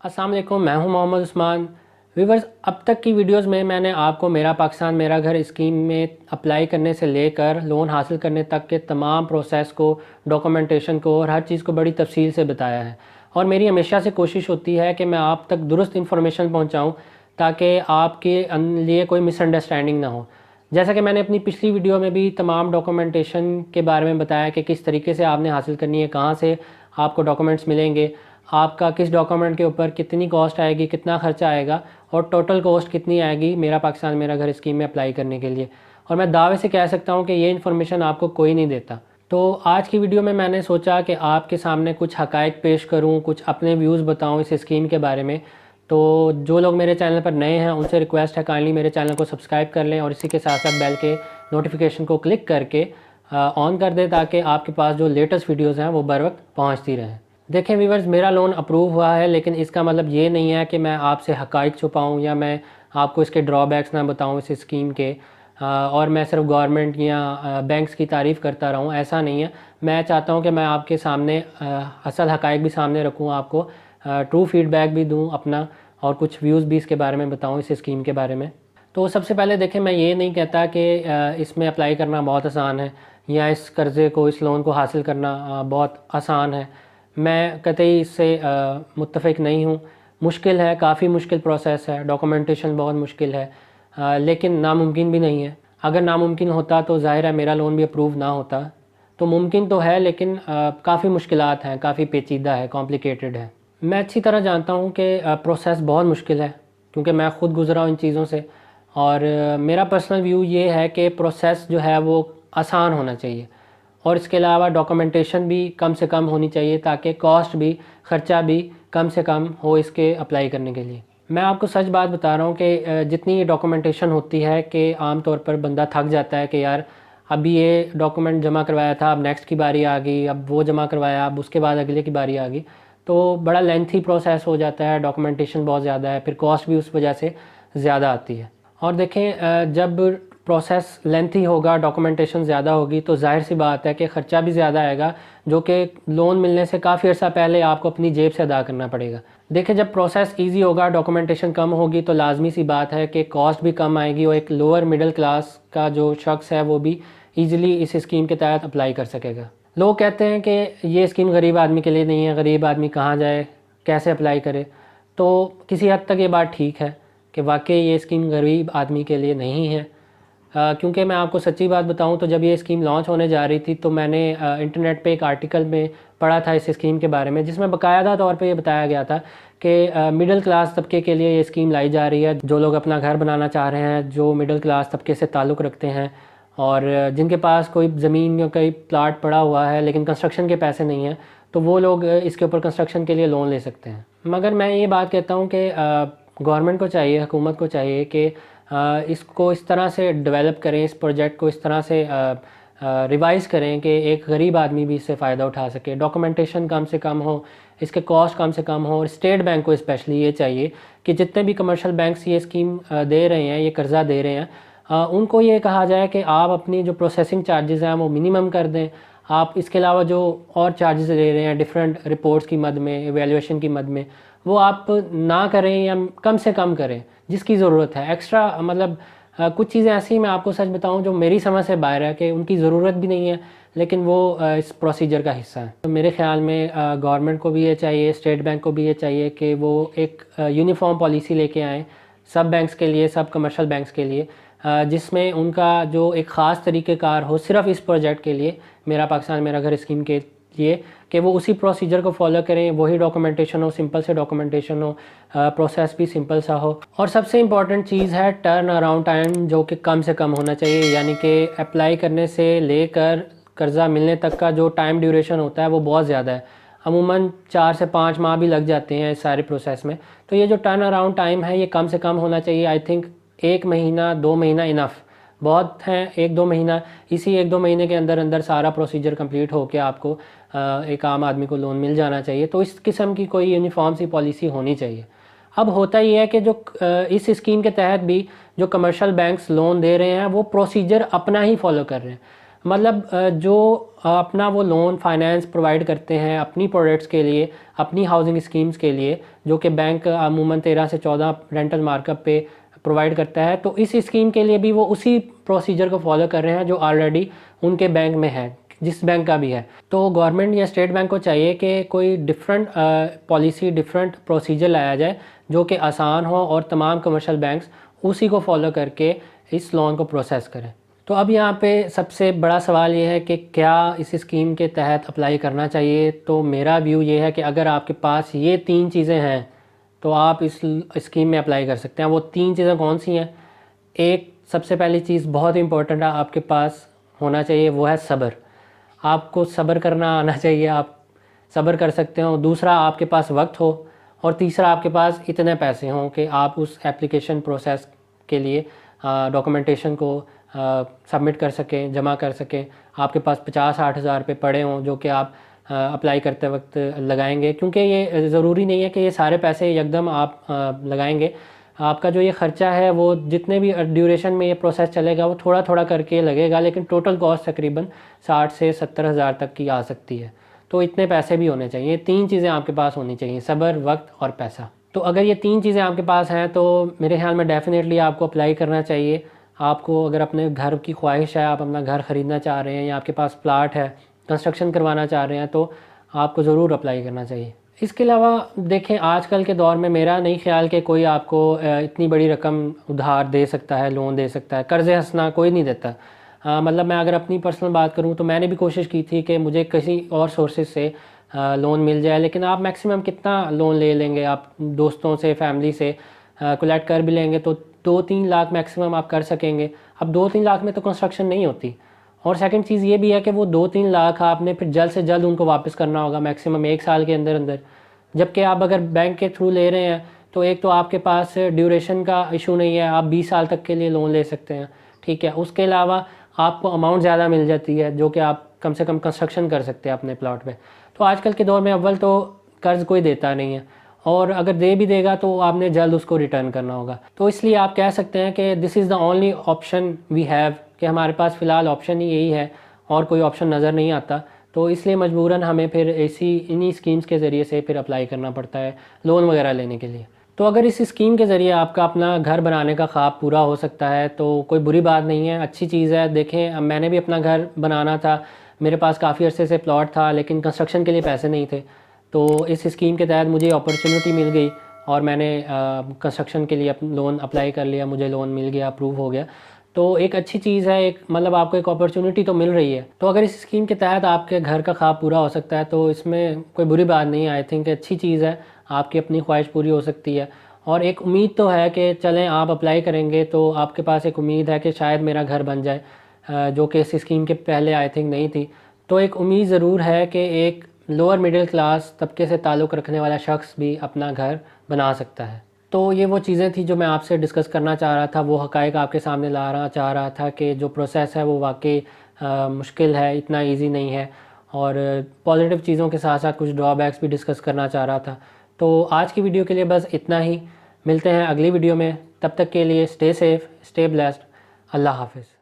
अस्सलाम वालेकुम, मैं हूं मोहम्मद उस्मान। व्यूवर्स, अब तक की वीडियोस में मैंने आपको मेरा पाकिस्तान मेरा घर स्कीम में अप्लाई करने से लेकर लोन हासिल करने तक के तमाम प्रोसेस को, डॉक्यूमेंटेशन को और हर चीज़ को बड़ी तफसील से बताया है। और मेरी हमेशा से कोशिश होती है कि मैं आप तक दुरुस्त इन्फॉर्मेशन पहुँचाऊँ ताकि आपके लिए कोई मिसअंडरस्टैंडिंग ना हो। जैसा कि मैंने अपनी पिछली वीडियो में भी तमाम डॉक्यूमेंटेशन के बारे में बताया कि किस तरीके से आपने हासिल करनी है, कहाँ से आपको डॉक्यूमेंट्स मिलेंगे, आपका किस डॉक्यूमेंट के ऊपर कितनी कॉस्ट आएगी, कितना खर्चा आएगा और टोटल कॉस्ट कितनी आएगी मेरा पाकिस्तान मेरा घर स्कीम में अप्लाई करने के लिए। और मैं दावे से कह सकता हूँ कि ये इन्फॉर्मेशन आपको कोई नहीं देता। तो आज की वीडियो में मैंने सोचा कि आपके सामने कुछ हकायक पेश करूँ, कुछ अपने व्यूज़ बताऊँ इस स्कीम के बारे में। तो जो लोग मेरे चैनल पर नए हैं उनसे रिक्वेस्ट है, काइंडली मेरे चैनल को सब्सक्राइब कर लें और इसी के साथ साथ बेल के नोटिफिकेशन को क्लिक करके ऑन कर दें ताकि आपके पास जो लेटेस्ट वीडियोज़ हैं वो बर वक्त पहुँचती रहें। देखें व्यूवर्स, मेरा लोन अप्रूव हुआ है, लेकिन इसका मतलब ये नहीं है कि मैं आपसे हकाइक छुपाऊँ या मैं आपको इसके ड्रॉबैक्स ना बताऊँ इस स्कीम के, और मैं सिर्फ गवर्नमेंट या बैंक्स की तारीफ़ करता रहूँ, ऐसा नहीं है। मैं चाहता हूँ कि मैं आपके सामने असल हकाइक भी सामने रखूँ, आपको ट्रू फीडबैक भी दूँ अपना, और कुछ व्यूज़ भी इसके बारे में बताऊँ इस स्कीम के बारे में। तो सबसे पहले देखें, मैं ये नहीं कहता कि इसमें अप्लाई करना बहुत आसान है या इस कर्ज़े को, इस लोन को हासिल करना बहुत आसान है। मैं कतई इससे मुत्तफ़िक नहीं हूँ। मुश्किल है, काफ़ी मुश्किल प्रोसेस है, डॉक्यूमेंटेशन बहुत मुश्किल है, लेकिन नामुमकिन भी नहीं है। अगर नामुमकिन होता तो ज़ाहिर है मेरा लोन भी अप्रूव ना होता। तो मुमकिन तो है, लेकिन काफ़ी मुश्किलात हैं, काफ़ी पेचीदा है, कॉम्प्लिकेटेड है। मैं अच्छी तरह जानता हूँ कि प्रोसेस बहुत मुश्किल है, क्योंकि मैं ख़ुद गुज़रा हूँ इन चीज़ों से। और मेरा पर्सनल व्यू ये है कि प्रोसेस जो है वो आसान होना चाहिए, और इसके अलावा डॉक्यूमेंटेशन भी कम से कम होनी चाहिए ताकि कॉस्ट भी, ख़र्चा भी कम से कम हो इसके अप्लाई करने के लिए। मैं आपको सच बात बता रहा हूँ कि जितनी डॉक्यूमेंटेशन होती है कि आम तौर पर बंदा थक जाता है कि यार अभी ये डॉक्यूमेंट जमा करवाया था, अब नेक्स्ट की बारी आ गई, अब वो जमा करवाया, अब उसके बाद अगले की बारी आ गई। तो बड़ा लेंथी प्रोसेस हो जाता है, डॉक्यूमेंटेशन बहुत ज़्यादा है, फिर कॉस्ट भी उस वजह से ज़्यादा आती है। और देखें, जब प्रोसेस लेंथी होगा, डॉक्यूमेंटेशन ज़्यादा होगी, तो जाहिर सी बात है कि ख़र्चा भी ज़्यादा आएगा, जो कि लोन मिलने से काफ़ी अर्सा पहले आपको अपनी जेब से अदा करना पड़ेगा। देखिए, जब प्रोसेस इजी होगा, डॉक्यूमेंटेशन कम होगी, तो लाजमी सी बात है कि कॉस्ट भी कम आएगी और एक लोअर मिडिल क्लास का जो शख्स है वो भी ईज़िली इस स्कीम के तहत अप्लाई कर सकेगा। लोग कहते हैं कि ये स्कीम गरीब आदमी के लिए नहीं है, गरीब आदमी कहाँ जाए, कैसे अप्लाई करे। तो किसी हद तक ये बात ठीक है कि वाकई ये स्कीम गरीब आदमी के लिए नहीं है। क्योंकि मैं आपको सच्ची बात बताऊं तो जब ये स्कीम लॉन्च होने जा रही थी तो मैंने इंटरनेट पे एक आर्टिकल में पढ़ा था इस स्कीम के बारे में, जिसमें बाकायदा तौर पे ये बताया गया था कि मिडिल क्लास तबके के लिए ये स्कीम लाई जा रही है। जो लोग अपना घर बनाना चाह रहे हैं, जो मिडिल क्लास तबके से ताल्लुक़ रखते हैं और जिनके पास कोई ज़मीन या कोई प्लाट पड़ा हुआ है लेकिन कंस्ट्रक्शन के पैसे नहीं हैं, तो वो लोग इसके ऊपर कंस्ट्रक्शन के लिए लोन ले सकते हैं। मगर मैं ये बात कहता हूँ कि गवर्नमेंट को चाहिए, हुकूमत को चाहिए कि इसको इस तरह से डेवलप करें, इस प्रोजेक्ट को इस तरह से रिवाइज़ करें कि एक गरीब आदमी भी इससे फ़ायदा उठा सके। डॉक्यूमेंटेशन कम से कम हो, इसके कॉस्ट कम से कम हो। और स्टेट बैंक को स्पेशली ये चाहिए कि जितने भी कमर्शियल बैंक्स ये स्कीम दे रहे हैं, ये कर्ज़ा दे रहे हैं, उनको ये कहा जाए कि आप अपनी जो प्रोसेसिंग चार्जेज़ हैं वो मिनिमम कर दें। आप इसके अलावा जो और चार्जेस ले रहे हैं डिफरेंट रिपोर्ट्स की मद में, एवेल्यूएशन की मद में, वो आप ना करें या कम से कम करें जिसकी ज़रूरत है। एक्स्ट्रा मतलब कुछ चीज़ें ऐसी मैं आपको सच बताऊं जो मेरी समझ से बाहर है कि उनकी ज़रूरत भी नहीं है, लेकिन वो इस प्रोसीजर का हिस्सा है। तो मेरे ख़्याल में गवर्नमेंट को भी ये चाहिए, स्टेट बैंक को भी ये चाहिए कि वो एक यूनिफॉर्म पॉलिसी लेके आएँ सब बैंक्स के लिए, सब कमर्शियल बैंक्स के लिए, जिसमें उनका जो एक ख़ास तरीक़ेकार हो सिर्फ़ इस प्रोजेक्ट के लिए, मेरा पाकिस्तान मेरा घर स्कीम के लिए, कि वो उसी प्रोसीजर को फॉलो करें, वही डॉक्यूमेंटेशन हो, सिंपल से डॉक्यूमेंटेशन हो, प्रोसेस भी सिंपल सा हो। और सबसे इम्पॉर्टेंट चीज़ है टर्न अराउंड टाइम, जो कि कम से कम होना चाहिए। यानी कि अप्लाई करने से लेकर कर्ज़ा मिलने तक का जो टाइम ड्यूरेशन होता है वो बहुत ज़्यादा है। अमूमन 4 से 5 माह भी लग जाते हैं इस सारे प्रोसेस में। तो ये जो टर्न अराउंड टाइम है ये कम से कम होना चाहिए। आई थिंक 1 महीना 2 महीना इनफ बहुत हैं। 1-2 महीना, इसी 1-2 महीने के अंदर अंदर सारा प्रोसीजर कंप्लीट होकर आपको एक आम आदमी को लोन मिल जाना चाहिए। तो इस किस्म की कोई यूनिफॉर्म सी पॉलिसी होनी चाहिए। अब होता ही है कि जो इस स्कीम के तहत भी जो कमर्शियल बैंक्स लोन दे रहे हैं वो प्रोसीजर अपना ही फॉलो कर रहे हैं। मतलब जो अपना वो लोन फाइनेंस प्रोवाइड करते हैं अपनी प्रोडक्ट्स के लिए, अपनी हाउसिंग स्कीम्स के लिए, जो कि बैंक अमूमन 13 से 14 रेंटल मार्कअप पे प्रोवाइड करता है, तो इस स्कीम के लिए भी वो उसी प्रोसीजर को फॉलो कर रहे हैं जो ऑलरेडी उनके बैंक में है, जिस बैंक का भी है। तो गवर्नमेंट या स्टेट बैंक को चाहिए कि कोई डिफरेंट पॉलिसी, डिफरेंट प्रोसीजर लाया जाए जो कि आसान हो और तमाम कमर्शियल बैंक्स उसी को फॉलो करके इस लोन को प्रोसेस करें। तो अब यहाँ पे सबसे बड़ा सवाल ये है कि क्या इस स्कीम के तहत अप्लाई करना चाहिए। तो मेरा व्यू ये है कि अगर आपके पास ये 3 चीज़ें हैं तो आप इस स्कीम में अप्लाई कर सकते हैं। वो 3 चीज़ें कौन सी हैं? एक सबसे पहली चीज़ बहुत इंपॉर्टेंट है, आपके पास होना चाहिए, वो है सब्र। आपको सब्र करना आना चाहिए, आप सब्र कर सकते हो। दूसरा, आपके पास वक्त हो। और तीसरा, आपके पास इतने पैसे हों कि आप उस एप्लीकेशन प्रोसेस के लिए डॉक्यूमेंटेशन को सबमिट कर सकें, जमा कर सकें। आपके पास 50-60 हज़ार रुपये पड़े हों जो कि आप अप्लाई करते वक्त लगाएंगे, क्योंकि ये ज़रूरी नहीं है कि ये सारे पैसे यकदम आप लगाएंगे। आपका जो ये ख़र्चा है वो जितने भी ड्यूरेशन में ये प्रोसेस चलेगा वो थोड़ा थोड़ा करके लगेगा, लेकिन टोटल कॉस्ट तकरीबन 60 से 70 हज़ार तक की आ सकती है। तो इतने पैसे भी होने चाहिए। 3 चीज़ें आपके पास होनी चाहिए, सब्र, वक्त और पैसा। तो अगर ये 3 चीज़ें आपके पास हैं तो मेरे ख्याल में डेफ़िनेटली आपको अप्लाई करना चाहिए। आपको अगर अपने घर की ख्वाहिश है, आप अपना घर ख़रीदना चाह रहे हैं या आपके पास प्लाट है, कंस्ट्रक्शन करवाना चाह रहे हैं, तो आपको ज़रूर अप्लाई करना चाहिए। इसके अलावा देखें, आजकल के दौर में मेरा नहीं ख्याल कि कोई आपको इतनी बड़ी रकम उधार दे सकता है, लोन दे सकता है। कर्ज़े हंसना कोई नहीं देता। मतलब मैं अगर अपनी पर्सनल बात करूं तो मैंने भी कोशिश की थी कि मुझे किसी और सोर्सेज से लोन मिल जाए, लेकिन आप मैक्सिमम कितना लोन ले लेंगे? आप दोस्तों से, फैमिली से कलेक्ट कर भी लेंगे तो 2-3 लाख मैक्सिमम आप कर सकेंगे। अब 2-3 लाख में तो कंस्ट्रक्शन नहीं होती। और सेकंड चीज़ ये भी है कि वो 2-3 लाख आपने फिर जल्द से जल्द उनको वापस करना होगा, मैक्सिमम 1 साल के अंदर अंदर। जबकि आप अगर बैंक के थ्रू ले रहे हैं तो एक तो आपके पास ड्यूरेशन का इशू नहीं है, आप 20 साल तक के लिए लोन ले सकते हैं, ठीक है। उसके अलावा आपको अमाउंट ज़्यादा मिल जाती है जो कि आप कम से कम कंस्ट्रक्शन कर सकते हैं अपने प्लॉट में। तो आजकल के दौर में अव्वल तो कर्ज़ कोई देता नहीं है, और अगर दे भी देगा तो आपने जल्द उसको रिटर्न करना होगा। तो इसलिए आप कह सकते हैं कि this is the only option we have, कि हमारे पास फ़िलहाल ऑप्शन ही यही है और कोई ऑप्शन नज़र नहीं आता। तो इसलिए मजबूरन हमें फिर इन्हीं स्कीम्स के ज़रिए से फिर अप्लाई करना पड़ता है लोन वगैरह लेने के लिए। तो अगर इस स्कीम के ज़रिए आपका अपना घर बनाने का ख्वाब पूरा हो सकता है तो कोई बुरी बात नहीं है, अच्छी चीज़ है। देखें, मैंने भी अपना घर बनाना था, मेरे पास काफ़ी अरसे से प्लॉट था, लेकिन कंस्ट्रक्शन के लिए पैसे नहीं थे। तो इस स्कीम के तहत मुझे अपॉर्चुनिटी मिल गई और मैंने कंस्ट्रक्शन के लिए लोन अप्लाई कर लिया, मुझे लोन मिल गया, अप्रूव हो गया। तो एक अच्छी चीज़ है, एक मतलब आपको एक अपॉर्चुनिटी तो मिल रही है। तो अगर इस स्कीम के तहत आपके घर का ख्वाब पूरा हो सकता है तो इसमें कोई बुरी बात नहीं है। आई थिंक अच्छी चीज़ है, आपकी अपनी ख्वाहिश पूरी हो सकती है। और एक उम्मीद तो है कि चलें आप अप्लाई करेंगे तो आपके पास एक उम्मीद है कि शायद मेरा घर बन जाए, जो कि इस स्कीम के पहले आई थिंक नहीं थी। तो एक उम्मीद ज़रूर है कि एक लोअर मिडिल क्लास तबके से ताल्लुक़ रखने वाला शख्स भी अपना घर बना सकता है। तो ये वो चीज़ें थी जो मैं आपसे डिस्कस करना चाह रहा था, वो हक़ाइक़ आपके सामने लाना चाह रहा था कि जो प्रोसेस है वो वाकई मुश्किल है, इतना ईज़ी नहीं है। और पॉजिटिव चीज़ों के साथ साथ कुछ ड्रॉबैक्स भी डिस्कस करना चाह रहा था। तो आज की वीडियो के लिए बस इतना ही। मिलते हैं अगली वीडियो में, तब तक के लिए स्टे सेफ़, स्टे ब्लेस्ड। अल्लाह हाफ़िज़।